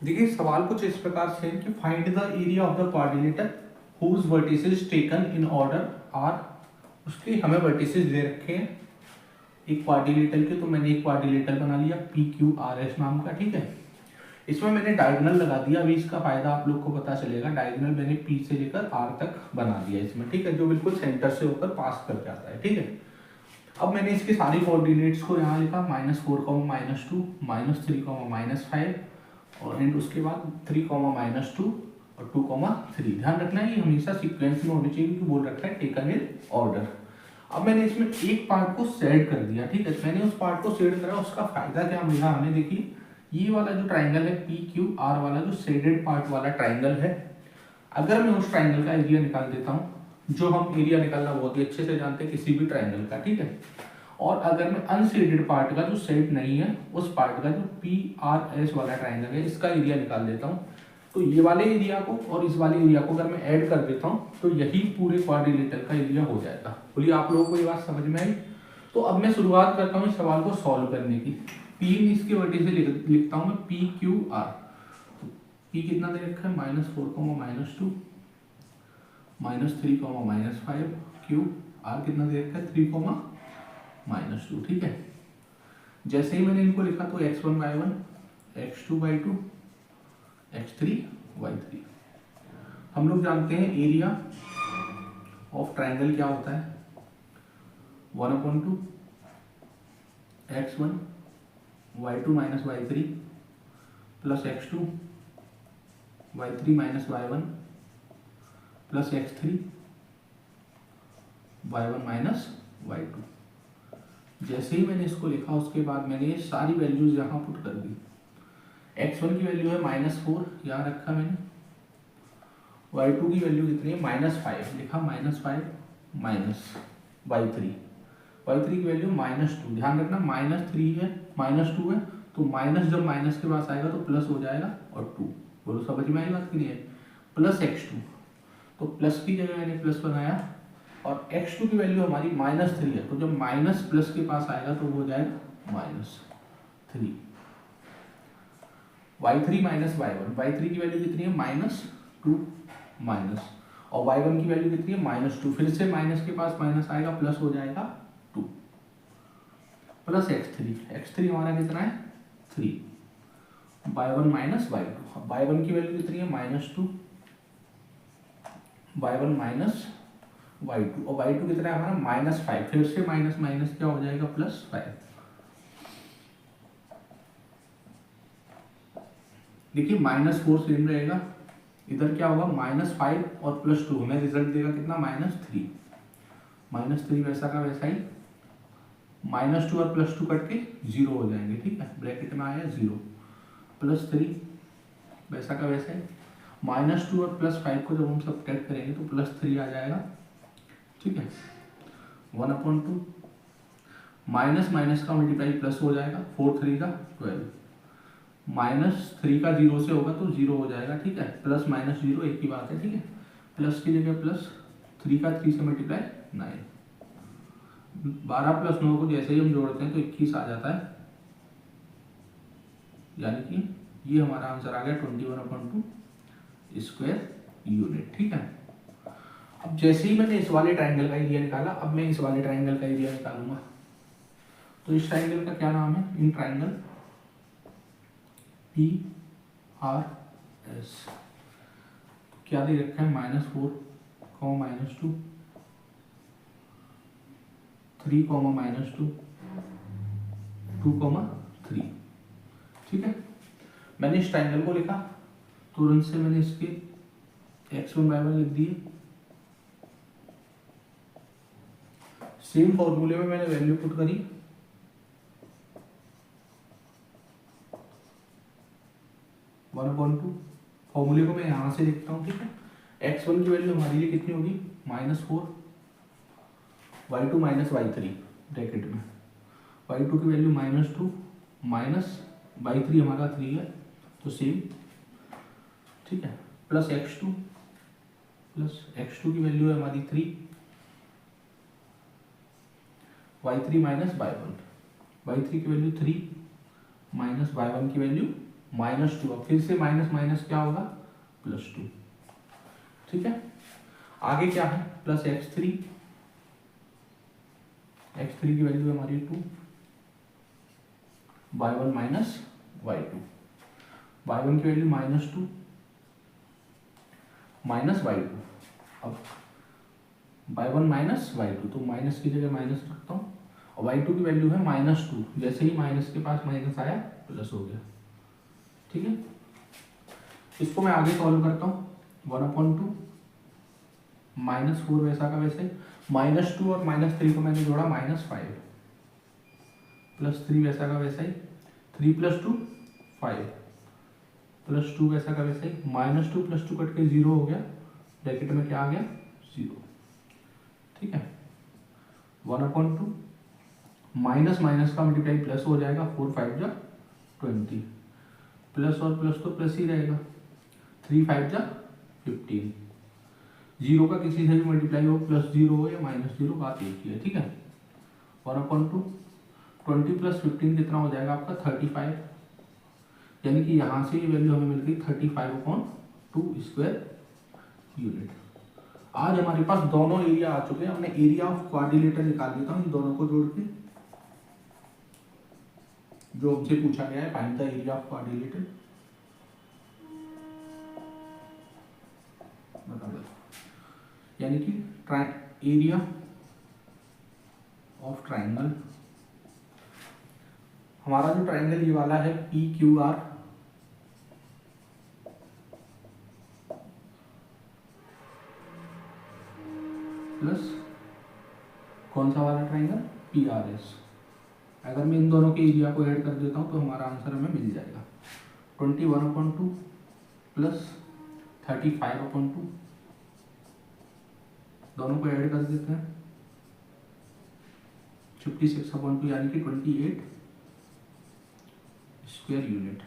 देखिए सवाल कुछ इस प्रकार से है कि find the area of the quadrilateral whose vertices taken in order are. उसके हमें वर्टिसेस दे रखे हैं एक क्वाड्रिलेटर के, तो मैंने एक क्वाड्रिलेटर बना लिया पी क्यू आर एस नाम का, ठीक है। इसमें मैंने डायगोनल लगा दिया। अभी इसका फायदा आप लोग को पता चलेगा। डायगोनल मैंने पी से लेकर आर तक बना दिया इसमें, ठीक है, जो बिल्कुल सेंटर से होकर पास कर जाता है, ठीक है। अब मैंने इसके सारी कोऑर्डिनेट्स को यहाँ लिखा -4, -2, -3, -5 और एंड उसके बाद 3, -2 और 2, 3। ध्यान रखना है ये हमेशा सीक्वेंस में होनी चाहिए क्योंकि बोल रखा है टेकन इन ऑर्डर। अब मैंने इसमें एक पार्ट को शेड कर दिया, ठीक है। मैंने उस पार्ट को शेड करा, उसका फायदा क्या मिला हमें, देखिए ये वाला जो ट्राइंगल है पी क्यू आर वाला जो शेडेड पार्ट वाला ट्राइंगल है, अगर मैं उस ट्राइंगल का एरिया निकाल देता हूँ, जो हम एरिया निकालना बहुत ही अच्छे से जानते हैं किसी भी ट्राइंगल का, ठीक है। और अगर मैं अनशेडेड पार्ट का जो शेड नहीं है उस पार्ट का जो पी आर एस वाला ट्राइंगल है इसका एरिया निकाल देता हूँ, तो ये वाले एरिया को और इस वाले एरिया को अगर मैं ऐड कर देता हूँ तो यही पूरे क्वाड्रिलेटर का एरिया हो जाएगा। बोलिए आप लोगों को ये बात समझ में आई। तो अब मैं शुरुआत करता हूँ इस सवाल को सॉल्व करने की। तीन इसके वर्टिसेस लिखता हूँ मैं पी क्यू आर। पी कितना दे रखा है -4, -2, -3, -5 क्यू आर कितना दे रखा है 3, -2, ठीक है। जैसे ही मैंने इनको लिखा तो x1 y1, x2 y2, x3 y3। हम लोग जानते हैं एरिया ऑफ ट्राइंगल क्या होता है, 1/2 x1 y2 - y3 plus x2 y3 - y1 plus x3 y1 - y2। जैसे ही मैंने इसको लिखा उसके बाद मैंने ये सारी वैल्यूज यहाँ पुट कर दी। x1 की वैल्यू है -4 यहाँ रखा मैंने, y2 की वैल्यू कितनी है -5 लिखा, -5 y3 की वैल्यू -2। ध्यान रखना -3 है -2 है तो माइनस जब माइनस के पास आएगा तो प्लस हो जाएगा और 2। बोलो समझ में आई बात की नहीं है। प्लस x2, तो प्लस की जगह मैंने प्लस बनाया और x2 की वैल्यू हमारी -3 है तो जब माइनस प्लस के पास आएगा तो वो हो जाएगा -3। y3 - y1 की वैल्यू कितनी है -2 माइनस, और y1 की वैल्यू कितनी है -2। फिर से माइनस के पास माइनस आएगा प्लस हो जाएगा 2 प्लस x3 हमारा कितना है 3 y1 - y2। y1 की वैल्यू कितनी है -2 y1 - y2 और y2 कितना है हमारा -5। फिर से माइनस माइनस क्या हो जाएगा +5। देखिए -4 सेम रहेगा, इधर क्या होगा -5 और +2 हमें रिजल्ट देगा कितना -3 वैसा का वैसा ही। -2 और +2 कट के 0 हो जाएंगे, ठीक है। ब्रैकेट में आया 0 +3 वैसा का वैसा ही। -2 और +5 को जब हम सब्ट्रैक्ट करेंगे तो +3 आ जाएगा, ठीक है। 1/2 माइनस माइनस का मल्टीप्लाई प्लस हो जाएगा, 4 3 का 12, -3 का 0 से होगा तो 0 हो जाएगा, ठीक है। प्लस माइनस 0 एक ही बात है, ठीक है। प्लस की जगह प्लस, 3 का 3 से मल्टीप्लाई 9, 12 + 9 को जैसे ही हम जोड़ते हैं तो 21 आ जाता है, यानी कि ये हमारा आंसर आ गया 21/2 स्क्वायर यूनिट, ठीक है। अब जैसे ही मैंने इस वाले ट्राइंगल का एरिया निकाला, अब मैं इस वाले ट्राइंगल का एरिया निकालूंगा। तो इस ट्राइंगल का क्या नाम है, in triangle P R S. क्या दे रखा है -4, -2, 3, -2, 2, 3, ठीक है। मैंने इस ट्राइंगल को लिखा, तुरंत से मैंने इसके x1 y1 लिख दिए। सेम फॉर्मूले में मैंने वैल्यू पुट करी, फॉर्मूले को मैं यहां से लिखता हूं, ठीक है। x1 की वैल्यू हमारे लिए कितनी होगी -4, y2 - y3 ब्रैकेट में, y2 की वैल्यू -2 माइनस y3 हमारा 3 है तो सेम, ठीक है। प्लस x2 की वैल्यू है हमारी 3, y3 - y1, y3 की वैल्यू 3 माइनस y1 की वैल्यू -2, अब फिर से माइनस माइनस क्या होगा, +2। ठीक है, आगे क्या है, प्लस x3, x3 की वैल्यू हमारी 2, y1 माइनस y2, y1 की वैल्यू -2 माइनस y2, अब y1 माइनस y2, तो माइनस की जगह माइनस रखता हूँ, और y2 की वैल्यू है -2, जैसे ही माइनस के पास माइनस आया प्लस हो गया। ठीक है, इसको मैं आगे सॉल्व करता हूँ, 1/2 -4 वैसा का वैसे, -2 और -3 को मैंने जोड़ा -5, +3 वैसा का वैसा ही, 3 + 2 5, +2 वैसा का वैसा ही, -2 + 2 कट के 0 हो गया, ब्रैकेट में क्या आ गया, 0। ठीक है, 1/2 माइनस माइनस का मल्टीप्लाई प्लस हो जाएगा, 4 5 जा 20, प्लस और प्लस तो प्लस ही रहेगा, 3 5 जा 15, जीरो का किसी से भी मल्टीप्लाई हो, +0 हो या -0, बात एक ही है। ठीक है, 1/2 20 + 15 कितना हो जाएगा आपका 35, यानी कि यहाँ से ये वैल्यू हमें मिल गई 35/2 स्क्वायर यूनिट। आज हमारे पास दोनों एरिया आ चुके हैं, हमने एरिया ऑफ क्वाड्रिलेटरल निकाल देता हूँ इन दोनों को जोड़ के, जो हमसे पूछा गया है, find the area of quadrilateral. यानी कि एरिया ऑफ ट्राइंगल, हमारा जो ट्राइंगल ये वाला है PQR, प्लस कौन सा वाला ट्राइंगल, PRS। अगर मैं इन दोनों के एरिया को ऐड कर देता हूँ तो हमारा आंसर हमें मिल जाएगा 21/2 प्लस 35/2, दोनों को ऐड कर देते हैं, 56/2 यानी कि 28 स्क्वायर यूनिट।